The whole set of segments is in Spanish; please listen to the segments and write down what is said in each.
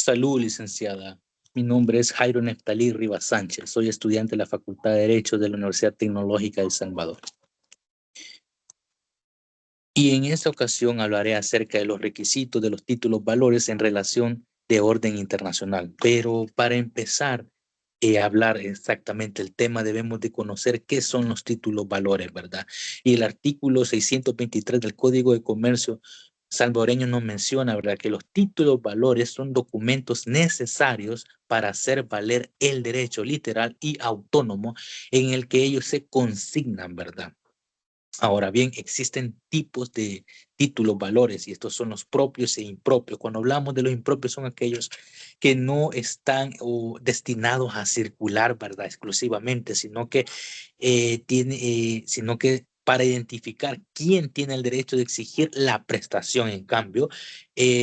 Salud, licenciada. Mi nombre es Jairo Neftalí Rivas Sánchez. Soy estudiante de la Facultad de Derecho de la Universidad Tecnológica de El Salvador. Y en esta ocasión hablaré acerca de los requisitos de los títulos valores en relación de orden internacional. Pero para empezar a hablar exactamente el tema, debemos de conocer qué son los títulos valores, ¿verdad? Y el artículo 623 del Código de Comercio salvadoreño nos menciona, ¿verdad?, que los títulos valores son documentos necesarios para hacer valer el derecho literal y autónomo en el que ellos se consignan, ¿verdad? Ahora bien, existen tipos de títulos valores y estos son los propios e impropios. Cuando hablamos de los impropios son aquellos que no están destinados a circular, ¿verdad?, exclusivamente, sino que para identificar quién tiene el derecho de exigir la prestación. En cambio,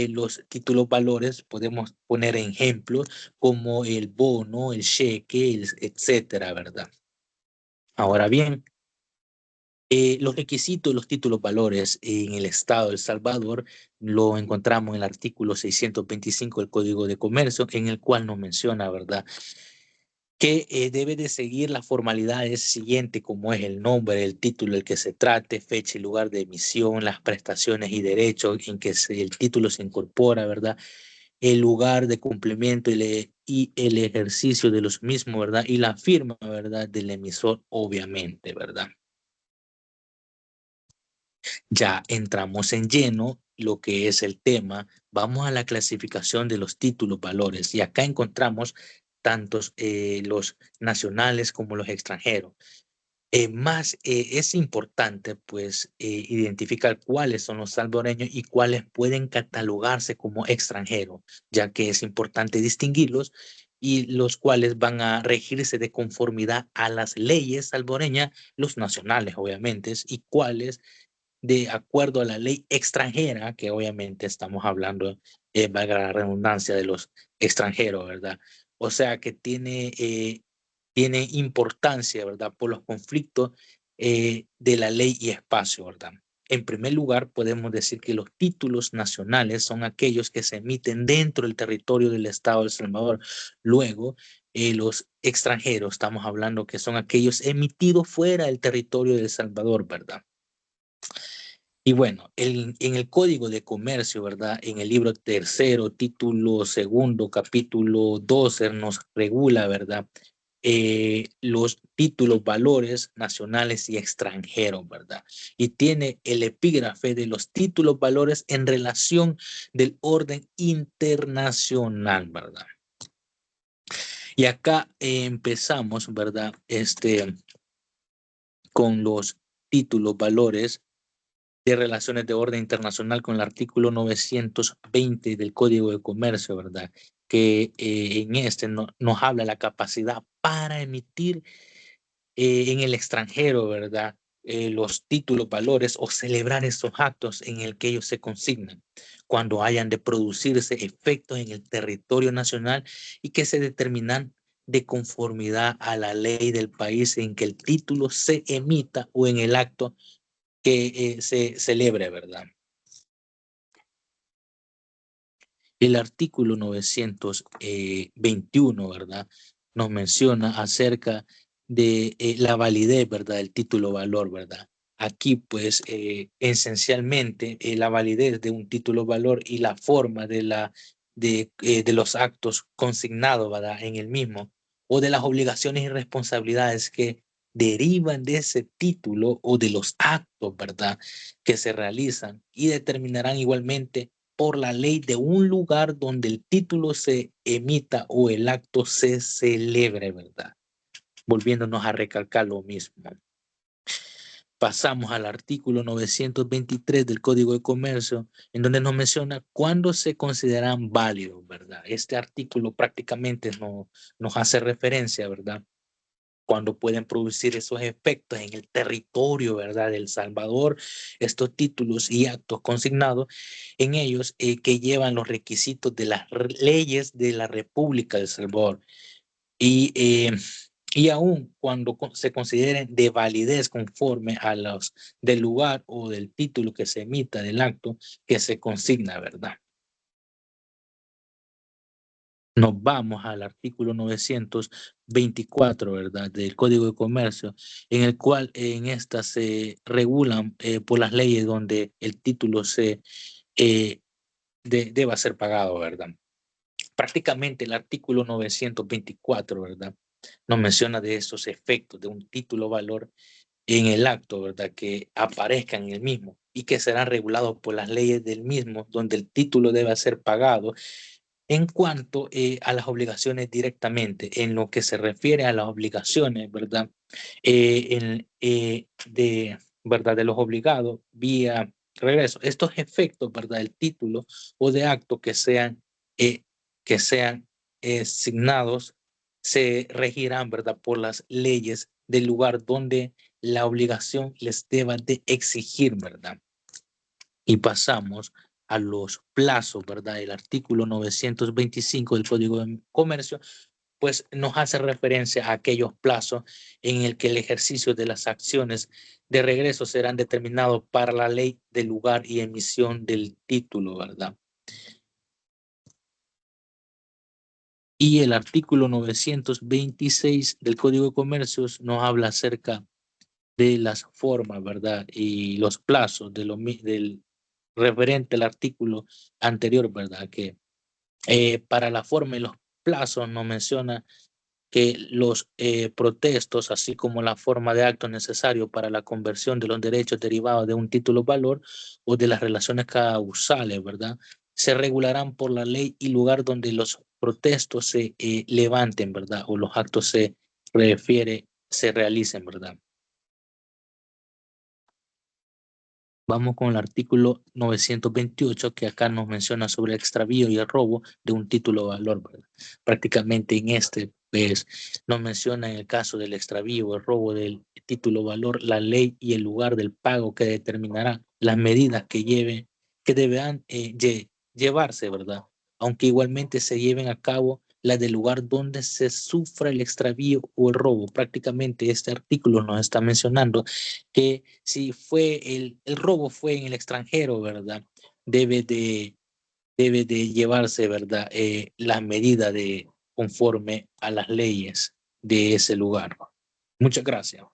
los títulos valores podemos poner ejemplos como el bono, el cheque, etcétera, ¿verdad? Ahora bien, los requisitos de los títulos valores en el Estado de El Salvador lo encontramos en el artículo 625 del Código de Comercio, en el cual nos menciona, ¿verdad?, que debe de seguir las formalidades siguientes, como es el nombre, el título del que se trate, fecha y lugar de emisión, las prestaciones y derechos en que el título se incorpora, ¿verdad?, el lugar de cumplimiento y el ejercicio de los mismos, ¿verdad?, y la firma, ¿verdad?, del emisor, obviamente, ¿verdad? Ya entramos en lleno lo que es el tema. Vamos a la clasificación de los títulos valores y acá encontramos tantos los nacionales como los extranjeros. Es importante pues identificar cuáles son los salvadoreños y cuáles pueden catalogarse como extranjeros, ya que es importante distinguirlos y los cuales van a regirse de conformidad a las leyes salvadoreñas, los nacionales obviamente, y cuáles de acuerdo a la ley extranjera, que obviamente estamos hablando, valga la redundancia, de los extranjeros, ¿verdad? O sea que tiene importancia, ¿verdad?, por los conflictos de la ley y espacio, ¿verdad? En primer lugar, podemos decir que los títulos nacionales son aquellos que se emiten dentro del territorio del Estado de El Salvador. Luego, los extranjeros, estamos hablando que son aquellos emitidos fuera del territorio de El Salvador, ¿verdad? Y bueno, en el Código de Comercio, ¿verdad?, en el libro tercero, título segundo, capítulo 12, nos regula, ¿verdad?, los títulos, valores nacionales y extranjeros, ¿verdad? Y tiene el epígrafe de los títulos, valores en relación del orden internacional, ¿verdad? Y acá empezamos, ¿verdad?, con los títulos, valores de relaciones de orden internacional con el artículo 920 del Código de Comercio, ¿verdad? Que nos habla de la capacidad para emitir en el extranjero, ¿verdad? Los títulos, valores o celebrar estos actos en el que ellos se consignan cuando hayan de producirse efectos en el territorio nacional y que se determinan de conformidad a la ley del país en que el título se emita o en el acto que se celebre, ¿verdad? El artículo 921, ¿verdad?, nos menciona acerca de la validez, ¿verdad?, del título valor, ¿verdad? Aquí, pues, esencialmente, la validez de un título valor y la forma de los actos consignados, ¿verdad?, en el mismo, o de las obligaciones y responsabilidades que derivan de ese título o de los actos, ¿verdad?, que se realizan y determinarán igualmente por la ley de un lugar donde el título se emita o el acto se celebre, ¿verdad? Volviéndonos a recalcar lo mismo. Pasamos al artículo 923 del Código de Comercio, en donde nos menciona cuándo se consideran válidos, ¿verdad? Este artículo prácticamente nos hace referencia, ¿verdad?, cuando pueden producir esos efectos en el territorio, ¿verdad?, de El Salvador, estos títulos y actos consignados en ellos que llevan los requisitos de las leyes de la República de El Salvador. Y aún cuando se consideren de validez conforme a los del lugar o del título que se emita del acto que se consigna, ¿verdad? nos vamos al artículo 924, ¿verdad?, del Código de Comercio, en el cual en esta se regulan por las leyes donde el título deba ser pagado, ¿verdad? Prácticamente el artículo 924, ¿verdad?, nos menciona de esos efectos de un título valor en el acto, ¿verdad?, que aparezca en el mismo y que serán regulados por las leyes del mismo, donde el título debe ser pagado. En cuanto a las obligaciones directamente, en lo que se refiere a las obligaciones, ¿verdad? ¿Verdad? De los obligados vía regreso. Estos efectos, ¿verdad? Del título o de acto eh, que sean asignados se regirán, ¿verdad? Por las leyes del lugar donde la obligación les deba de exigir, ¿verdad? Y pasamos a los plazos, ¿verdad? El artículo 925 del Código de Comercio, pues nos hace referencia a aquellos plazos en el que el ejercicio de las acciones de regreso serán determinados para la ley del lugar y emisión del título, ¿verdad? Y el artículo 926 del Código de Comercios nos habla acerca de las formas, ¿verdad? Y los plazos del referente al artículo anterior, ¿verdad? Que para la forma y los plazos nos menciona que los protestos, así como la forma de acto necesario para la conversión de los derechos derivados de un título valor o de las relaciones causales, ¿verdad? Se regularán por la ley y lugar donde los protestos se levanten, ¿verdad? O los actos se realicen, ¿verdad? Vamos con el artículo 928, que acá nos menciona sobre el extravío y el robo de un título de valor, ¿verdad? Prácticamente en este, pues, nos menciona en el caso del extravío o el robo del título de valor, la ley y el lugar del pago que determinará las medidas que deberán llevarse, ¿verdad? Aunque igualmente se lleven a cabo las del lugar donde se sufra el extravío o el robo. Prácticamente este artículo nos está mencionando que si el robo fue en el extranjero, ¿verdad? Debe de, debe de llevarse, ¿verdad? La medida conforme a las leyes de ese lugar. Muchas gracias.